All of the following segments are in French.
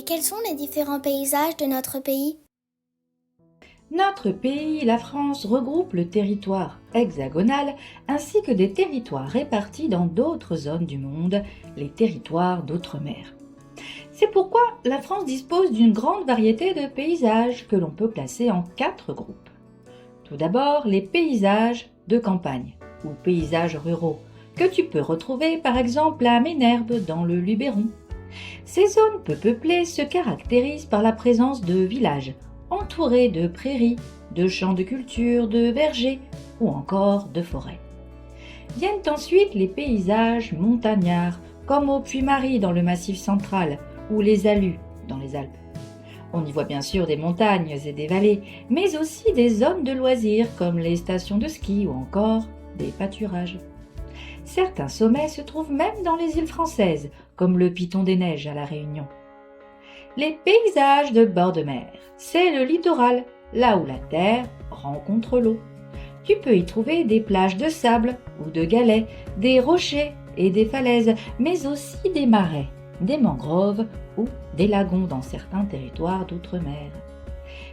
quels sont les différents paysages de notre pays? Notre pays, la France, regroupe le territoire hexagonal ainsi que des territoires répartis dans d'autres zones du monde, les territoires d'outre-mer. C'est pourquoi la France dispose d'une grande variété de paysages que l'on peut classer en 4 groupes. Tout d'abord, les paysages de campagne ou paysages ruraux que tu peux retrouver par exemple à Ménherbe dans le Luberon. Ces zones peu peuplées se caractérisent par la présence de villages entourés de prairies, de champs de culture, de vergers ou encore de forêts. Viennent ensuite les paysages montagnards comme au Puy-Marie dans le Massif central ou les Alus dans les Alpes. On y voit bien sûr des montagnes et des vallées, mais aussi des zones de loisirs comme les stations de ski ou encore des pâturages. Certains sommets se trouvent même dans les îles françaises, comme le Piton des Neiges à La Réunion. Les paysages de bord de mer, c'est le littoral, là où la terre rencontre l'eau. Tu peux y trouver des plages de sable ou de galets, des rochers et des falaises, mais aussi des marais, des mangroves ou des lagons dans certains territoires d'outre-mer.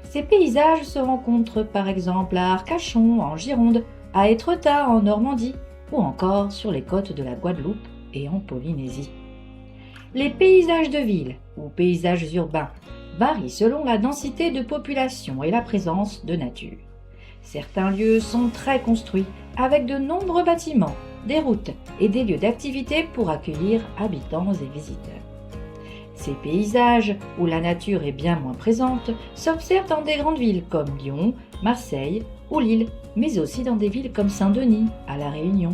Ces paysages se rencontrent par exemple à Arcachon en Gironde, à Étretat en Normandie ou encore sur les côtes de la Guadeloupe et en Polynésie. Les paysages de ville ou paysages urbains varient selon la densité de population et la présence de nature. Certains lieux sont très construits avec de nombreux bâtiments, des routes et des lieux d'activité pour accueillir habitants et visiteurs. Ces paysages, où la nature est bien moins présente, s'observent dans des grandes villes comme Lyon, Marseille ou Lille, mais aussi dans des villes comme Saint-Denis, à La Réunion.